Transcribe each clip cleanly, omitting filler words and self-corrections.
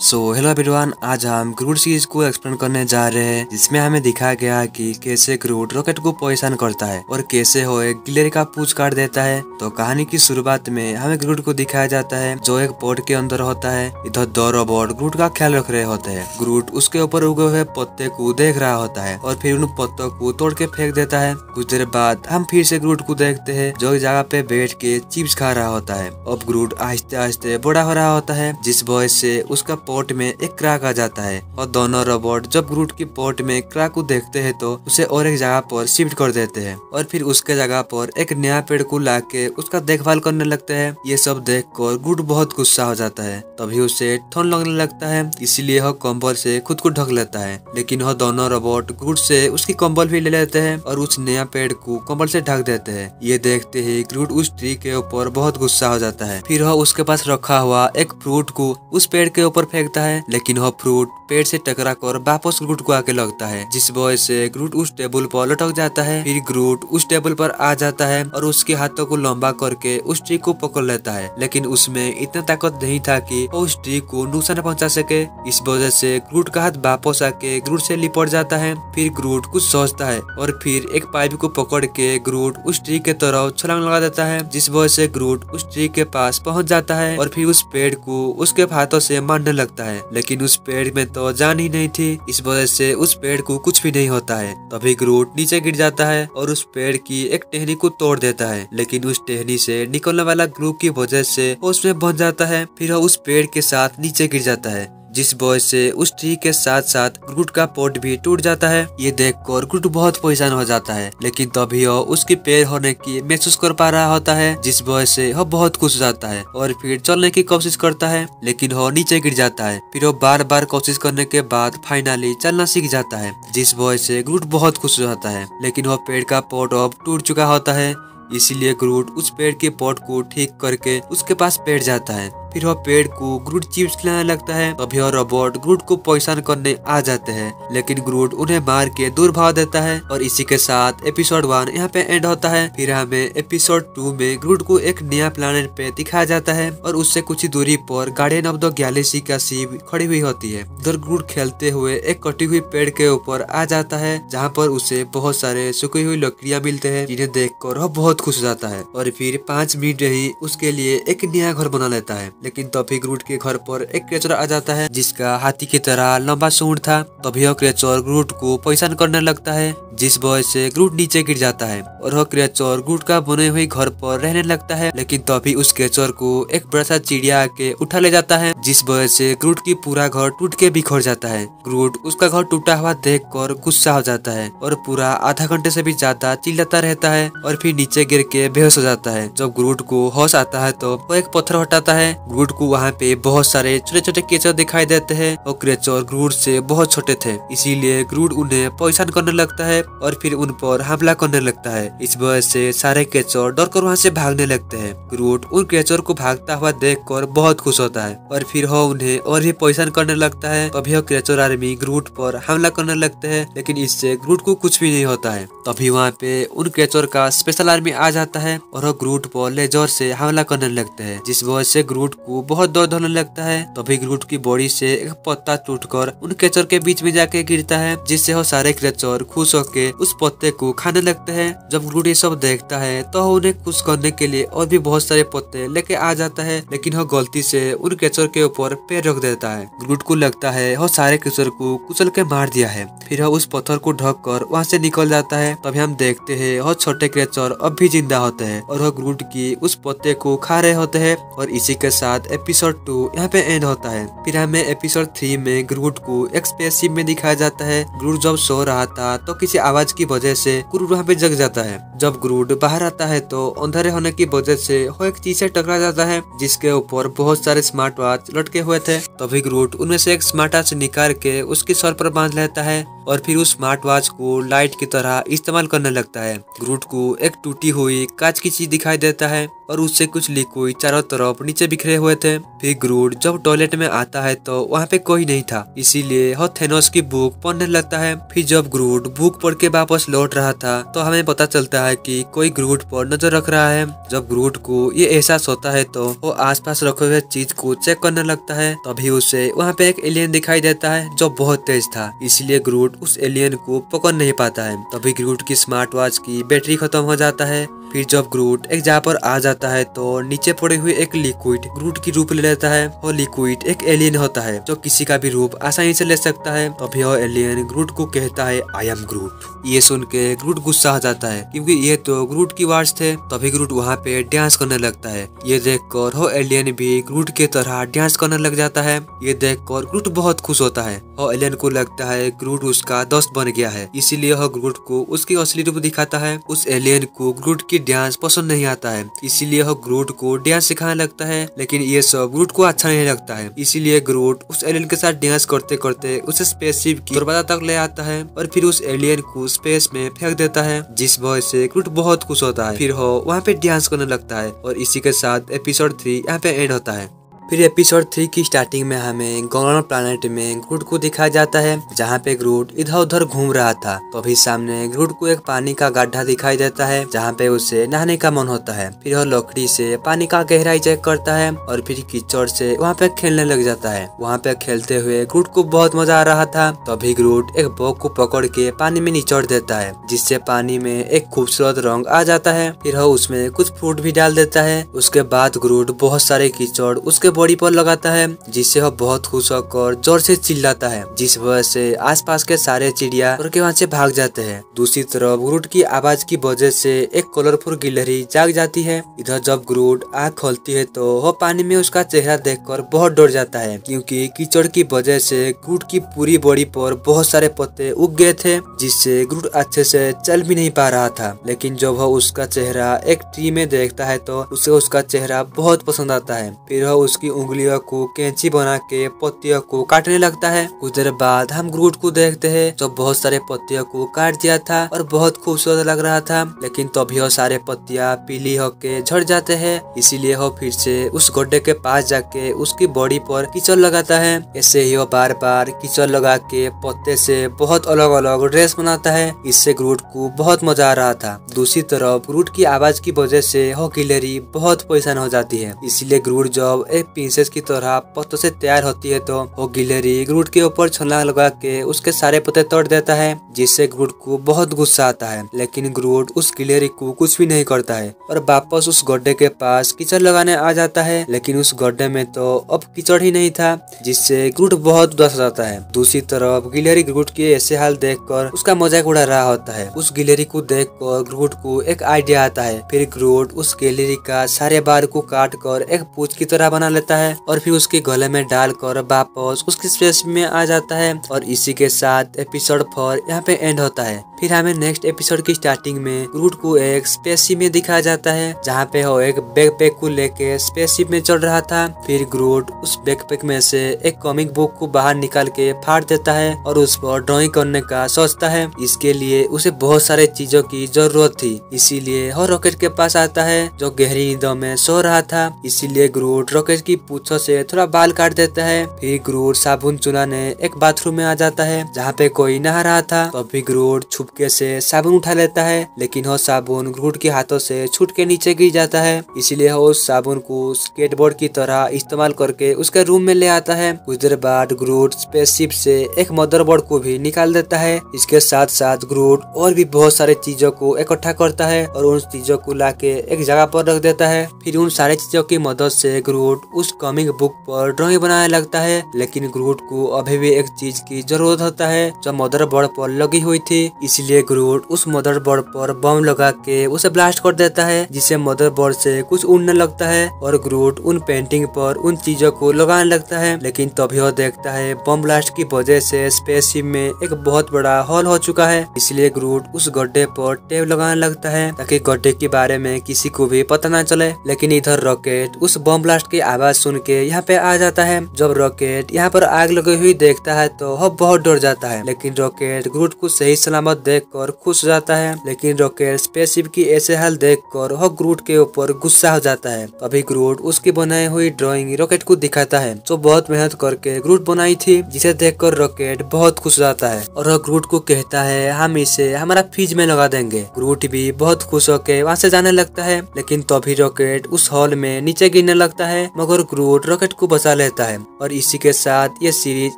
So hello everyone, आज हम ग्रूट series को एक्सप्लेन करने जा रहे हैं, जिसमें हमें दिखाया गया कि कैसे ग्रूट रॉकेट को परेशान करता है और कैसे वो एक गिलेरी का पूंछ काट देता है। तो कहानी की शुरुआत में हमें ग्रूट को दिखाया जाता है जो एक पॉट के अंदर होता है। इधर दो रोबोट ग्रूट का ख्याल रख रहे होते हैं। ग्रूट उसके ऊपर उगे हुए पत्ते को देख रहा होता है और फिर उन पत्तों को तोड़ के फेंक देता है। कुछ देर बाद हम फिर से ग्रूट को देखते हैं जो एक जगह पे बैठ के चिप्स खा रहा होता है। अब ग्रूट आहिस्ते आहिस्ते बड़ा हो रहा होता है, जिस वजह से उसका पॉट में एक क्रैक आ जाता है और दोनों रोबोट जब ग्रूट की पॉट में क्रैक को देखते हैं तो उसे और एक जगह पर शिफ्ट कर देते हैं और फिर उसके जगह पर एक नया पेड़ को लाके उसका देखभाल करने लगते हैं। ये सब देखकर ग्रूट बहुत गुस्सा हो जाता है। तभी उसे ठंड लगने लगता है, इसीलिए वह कंबल से खुद को ढक लेता है। लेकिन वह दोनों रोबोट ग्रूट से उसकी कंबल भी ले लेते हैं और उस नया पेड़ को कंबल से ढक देते हैं। ये देखते ही ग्रूट उस ट्री के ऊपर बहुत गुस्सा हो जाता है। फिर वह उसके पास रखा हुआ एक फ्रूट को उस पेड़ के ऊपर फेंकता है, लेकिन वह फ्रूट पेड़ से टकरा कर वापस ग्रूट को आके लगता है, जिस वजह से ग्रूट उस टेबल पर लटक जाता है। फिर ग्रूट उस टेबल पर आ जाता है और उसके हाथों को लंबा करके उस ट्री को पकड़ लेता है, लेकिन उसमें इतना ताकत नहीं था कि वो उस ट्री को नुकसान पहुंचा सके। इस वजह से ग्रूट का हाथ वापस आके ग्रूट से लिपट जाता है। फिर ग्रूट कुछ सोचता है और फिर एक पाइप को पकड़ के ग्रूट उस ट्री के तरफ छलांग लगा देता है, जिस वजह से ग्रूट उस ट्री के पास पहुंच जाता है और फिर उस पेड़ को उसके हाथों से मारने लगता है। लेकिन उस पेड़ में तो जान ही नहीं थी, इस वजह से उस पेड़ को कुछ भी नहीं होता है। तभी ग्रूट नीचे गिर जाता है और उस पेड़ की एक टहनी को तोड़ देता है, लेकिन उस टहनी से निकलने वाला ग्लू की वजह से वो उसमें बंध जाता है। फिर वो उस पेड़ के साथ नीचे गिर जाता है, जिस वजह से उस ट्री के साथ साथ ग्रूट का पॉट भी टूट जाता है। ये देखकर ग्रूट बहुत परेशान हो जाता है, लेकिन तभी वो उसके पैर होने की महसूस कर पा रहा होता है, जिस वजह से वो बहुत खुश हो जाता है और फिर चलने की कोशिश करता है, लेकिन वो नीचे गिर जाता है। फिर वो बार बार कोशिश करने के बाद फाइनली चलना सीख जाता है, जिस वजह से ग्रूट बहुत खुश हो जाता है। लेकिन वो पेड़ का पॉट अब टूट चुका होता है, इसीलिए ग्रूट उस पेड़ के पॉट को ठीक करके उसके पास बैठ जाता है। फिर वह पेड़ को ग्रूट चिप्स खिलाने लगता है। तभी वह रोबोट ग्रूट को परेशान करने आ जाते हैं, लेकिन ग्रूट उन्हें मार के दूर भाग देता है। और इसी के साथ एपिसोड 1 यहाँ पे एंड होता है। फिर हमें एपिसोड 2 में ग्रूट को एक नया प्लेनेट पे दिखाया जाता है और उससे कुछ ही दूरी पर गार्डियन ऑफ द गैलेक्सी का शिप खड़ी हुई होती है। उधर ग्रूट खेलते हुए एक कटी हुई पेड़ के ऊपर आ जाता है, जहाँ पर उसे बहुत सारे सूखी हुई लकड़ियाँ मिलते हैं, जिन्हें देखकर वह बहुत खुश हो जाता है और फिर 5 मिनट ही उसके लिए एक नया घर बना लेता है। लेकिन तभी ग्रूट के घर पर एक क्रिएचर आ जाता है, जिसका हाथी की तरह लंबा सूंड था। तभी वह क्रिएचर ग्रूट को परेशान करने लगता है, जिस वजह से ग्रूट नीचे गिर जाता है और वह क्रिएचर ग्रूट का बने हुए घर पर रहने लगता है। लेकिन तभी उस क्रिएचर को एक बड़ा सा चिड़िया आके उठा ले जाता है, जिस वजह से ग्रूट की पूरा घर टूट के बिखर जाता है। ग्रूट उसका घर टूटा हुआ देखकर गुस्सा हो जाता है और पूरा आधा घंटे से भी ज्यादा चिल्लाता रहता है और फिर नीचे गिर के बेहोश हो जाता है। जब ग्रूट को होश आता है तो वो एक पत्थर हटाता है। ग्रूट को वहाँ पे बहुत सारे छोटे छोटे क्रिएचर दिखाई देते हैं और क्रिएचर ग्रूट से बहुत छोटे थे, इसीलिए ग्रूट उन्हें परेशान करने लगता है और फिर उन पर हमला करने लगता है। इस वजह से सारे क्रिएचर डर कर वहाँ से भागने लगते हैं। ग्रूट उन क्रिएचर को भागता हुआ देखकर बहुत खुश होता है और फिर वो उन्हें और भी परेशान करने लगता है। तभी वो क्रिएचर आर्मी ग्रूट पर हमला करने लगते हैं, लेकिन इससे ग्रूट को कुछ भी नहीं होता है। तभी वहाँ पे उन क्रिएचर का स्पेशल आर्मी आ जाता है और वो ग्रूट पर लेजर से हमला करने लगते हैं, जिस वजह से ग्रूट को बहुत दर्द होने लगता है। तभी ग्रूट की बॉडी से एक पत्ता टूटकर उन क्रिएचर के बीच में जाके गिरता है, जिससे वो सारे क्रिएचर खुश होकर उस पत्ते को खाने लगते हैं। जब ग्रूट ये सब देखता है तो उन्हें खुश करने के लिए और भी बहुत सारे पत्ते लेके आ जाता है, लेकिन वो गलती से उन क्रिएचर के ऊपर पैर रख देता है। ग्रूट को लगता है वो सारे क्रिएचर को कुचल के मार दिया है। फिर वो उस पत्थर को ढक कर वहाँ से निकल जाता है। तभी हम देखते हैं वो छोटे क्रिएचर अब भी जिंदा होते हैं और वो ग्रूट की उस पत्ते को खा रहे होते हैं। और इसी के साथ एपिसोड 2 यहाँ पे एंड होता है। फिर हमें एपिसोड 3 में ग्रूट को एक स्पेसशिप में दिखाया जाता है। ग्रूट जब सो रहा था तो किसी आवाज की वजह से ग्रूट वहाँ पे जग जाता है। जब ग्रूट बाहर आता है तो अंधेरे होने की वजह से वो एक चीज से टकरा जाता है, जिसके ऊपर बहुत सारे स्मार्ट वॉच लटके हुए थे। तभी ग्रूट उनमें से एक स्मार्ट वॉच निकाल के उसके सर पर बांध लेता है और फिर उस स्मार्ट वॉच को लाइट की तरह इस्तेमाल करने लगता है। ग्रूट को एक टूटी हुई कांच की चीज दिखाई देता है और उससे कुछ लिक्विड चारों तरफ नीचे बिखरे सोए हुए थे। फिर ग्रूट जब टॉयलेट में आता है तो वहाँ पे कोई नहीं था, इसीलिए वो थेनोस की बुक पढ़ने लगता है। फिर जब ग्रूट बुक पढ़ के वापस लौट रहा था तो हमें पता चलता है कि कोई ग्रूट पर नजर रख रहा है। जब ग्रूट को ये एहसास होता है तो वो आसपास रखे हुए चीज को चेक करने लगता है। तभी उसे वहाँ पे एक एलियन दिखाई देता है जो बहुत तेज था, इसलिए ग्रूट उस एलियन को पकड़ नहीं पाता है। तभी ग्रूट की स्मार्ट वॉच की बैटरी खत्म हो जाता है। फिर जब ग्रूट एक जगह पर आ जाता है तो नीचे पड़े हुए एक लिक्विड ग्रूट की रूप ले लेता है। वो लिक्विड एक एलियन होता है जो किसी का भी रूप आसानी से ले सकता है। तभी वो एलियन ग्रूट को कहता है आई एम ग्रूट। ये सुन के ग्रूट गुस्सा हो जाता है क्योंकि ये तो ग्रूट की वॉच थे। तभी ग्रूट वहाँ पे डांस करने लगता है। ये देखकर वो एलियन भी ग्रूट की तरह डांस करने लग जाता है। ये देखकर ग्रूट बहुत खुश होता है। वो एलियन को लगता है ग्रूट उसका दोस्त बन गया है, इसीलिए वो ग्रूट को उसकी असली रूप दिखाता है। उस एलियन को ग्रूट की डांस पसंद नहीं आता है, इसीलिए वो ग्रूट को डांस सिखाने लगता है। लेकिन ये सब ग्रूट को अच्छा नहीं लगता है, इसीलिए ग्रूट उस एलियन के साथ डांस करते करते उसे स्पेसशिप की दरवाजा तक ले आता है और फिर उस एलियन को स्पेस में फेंक देता है, जिस वजह से ग्रूट बहुत खुश होता है। फिर वो वहाँ पे डांस करने लगता है और इसी के साथ एपिसोड 3 यहाँ पे एंड होता है। फिर एपिसोड 3 की स्टार्टिंग में हमें गोलन प्लैनेट में ग्रूट को दिखाया जाता है, जहाँ पे ग्रूट इधर उधर घूम रहा था। तो अभी सामने ग्रूट को एक पानी का गड्ढा दिखाई देता है जहाँ पे उसे नहाने का मन होता है। फिर वह लकड़ी से पानी का गहराई चेक करता है और फिर कीचड़ से वहाँ पे खेलने लग जाता है। वहाँ पे खेलते हुए ग्रूट को बहुत मजा आ रहा था। तभी ग्रूट एक बॉग को पकड़ के पानी में निचोड़ देता है, जिससे पानी में एक खूबसूरत रंग आ जाता है। फिर वह उसमें कुछ फ्रूट भी डाल देता है। उसके बाद ग्रूट बहुत सारे कीचड़ उसके बॉडी पर लगाता है, जिससे वह बहुत खुश होकर जोर से चिल्लाता है, जिस वजह से आसपास के सारे चिड़िया उड़ के वहाँ से भाग जाते हैं। दूसरी तरफ ग्रूट की आवाज की वजह से एक कलरफुल गिलहरी जाग जाती है। इधर जब ग्रूट आँख खोलती है तो वह पानी में उसका चेहरा देखकर बहुत डर जाता है, क्योंकि कीचड़ की वजह से ग्रूट की पूरी बॉडी पर बहुत सारे पत्ते उग गए थे, जिससे ग्रूट अच्छे से चल भी नहीं पा रहा था। लेकिन जब वह उसका चेहरा एक ट्री में देखता है तो उसे उसका चेहरा बहुत पसंद आता है। फिर वह उसकी उंगलियों को कैंची बना के पत्तियों को काटने लगता है। कुछ देर बाद हम ग्रूट को देखते हैं जो बहुत सारे पत्तियों को काट दिया था और बहुत खूबसूरत लग रहा था। लेकिन तभी वो सारे पत्तियां पीली होके झड़ जाते हैं, इसीलिए वो फिर से उस गड्ढे के पास जाके उसकी बॉडी पर कीचड़ लगाता है। ऐसे ही वो बार बार कीचड़ लगा के पत्ते से बहुत अलग अलग ड्रेस बनाता है। इससे ग्रूट को बहुत मजा आ रहा था। दूसरी तरफ ग्रूट की आवाज की वजह से वो गिलहरी बहुत परेशान हो जाती है, इसीलिए ग्रूट जब एक प्रिंसेस की तरह पत्तों से तैयार होती है तो वो गिलहरी ग्रूट के ऊपर छलांग लगा के उसके सारे पत्ते तोड़ देता है, जिससे ग्रूट को बहुत गुस्सा आता है। लेकिन ग्रूट उस गिलहरी को कुछ भी नहीं करता है और वापस उस गड्ढे के पास कीचड़ लगाने आ जाता है। लेकिन उस गड्ढे में तो अब कीचड़ ही नहीं था, जिससे ग्रूट बहुत उदास हो जाता है। दूसरी तरफ गिलहरी ग्रूट के ऐसे हाल देखकर उसका मजाक उड़ा रहा होता है। उस गिलहरी को देखकर ग्रूट को एक आइडिया आता है। फिर ग्रूट उस गिलहरी का सारे बाल को काट कर एक पूंछ की तरह बना लेता है और फिर उसके गले में डालकर वापस उसकी स्पेस में आ जाता है। और इसी के साथ एपिसोड 4 यहाँ पे एंड होता है। फिर हमें नेक्स्ट एपिसोड की स्टार्टिंग में ग्रूट को एक स्पेसशिप में दिखाया जाता है, जहाँ पे वो एक बैकपैक को लेके स्पेसशिप में चल रहा था। फिर ग्रूट उस बैकपैक में से एक कॉमिक बुक को बाहर निकाल के फाड़ देता है और उस पर ड्राइंग करने का सोचता है। इसके लिए उसे बहुत सारे चीजों की जरूरत थी, इसीलिए वो रॉकेट के पास आता है जो गहरी नींदों में सो रहा था। इसीलिए ग्रूट रॉकेट की पूंछों से थोड़ा बाल काट देता है। फिर ग्रूट साबुन चुराने एक बाथरूम में आ जाता है जहाँ पे कोई नहा रहा था। तो अभी ग्रूट छुपके से साबुन उठा लेता है, लेकिन वो साबुन ग्रूट के हाथों से छूट के नीचे गिर जाता है। इसीलिए वो उस साबुन को स्केटबोर्ड की तरह इस्तेमाल करके उसके रूम में ले आता है। कुछ देर बाद ग्रूट स्पेसशिप से एक मदरबोर्ड को भी निकाल देता है। इसके साथ साथ ग्रूट और भी बहुत सारे चीजों को इकट्ठा करता है और उन चीजों को लाके एक जगह पर रख देता है। फिर उन सारे चीजों की मदद से ग्रूट उस कॉमिक बुक पर ड्राइंग बनाने लगता है। लेकिन ग्रूट को अभी भी एक चीज की जरूरत होता है जो मदरबोर्ड पर लगी हुई थी। इसलिए ग्रूट उस मदरबोर्ड पर बम लगा के उसे ब्लास्ट कर देता है, जिससे मदरबोर्ड से कुछ उड़ने लगता है और ग्रूट उन पेंटिंग पर उन चीजों को लगाने लगता है। लेकिन तभी वो देखता है बम ब्लास्ट की वजह से स्पेसशिप में एक बहुत बड़ा होल हो चुका है। इसलिए ग्रूट उस गड्ढे पर टेप लगाने लगता है ताकि गड्ढे के बारे में किसी को भी पता न चले। लेकिन इधर रॉकेट उस बम ब्लास्ट की आवाज सुन के यहाँ पे आ जाता है। जब रॉकेट यहाँ पर आग लगी हुई देखता है तो वह बहुत डर जाता है। लेकिन रॉकेट ग्रूट को सही सलामत देखकर खुश हो जाता है, लेकिन रॉकेट स्पेसशिप की ऐसे हाल देखकर वह ग्रूट के ऊपर गुस्सा हो जाता है। तभी ग्रूट उसकी बनाई हुई ड्राइंग रॉकेट को दिखाता है, जो बहुत मेहनत करके ग्रूट बनाई थी, जिसे देखकर रॉकेट बहुत खुश हो जाता है और वह ग्रूट को कहता है हम इसे हमारा फ्रिज में लगा देंगे। ग्रूट भी बहुत खुश होकर वहाँ से जाने लगता है, लेकिन तभी रॉकेट उस हॉल में नीचे गिरने लगता है, मगर ग्रूट रॉकेट को बचा लेता है। और इसी के साथ ये सीरीज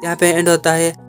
यहाँ पे एंड होता है।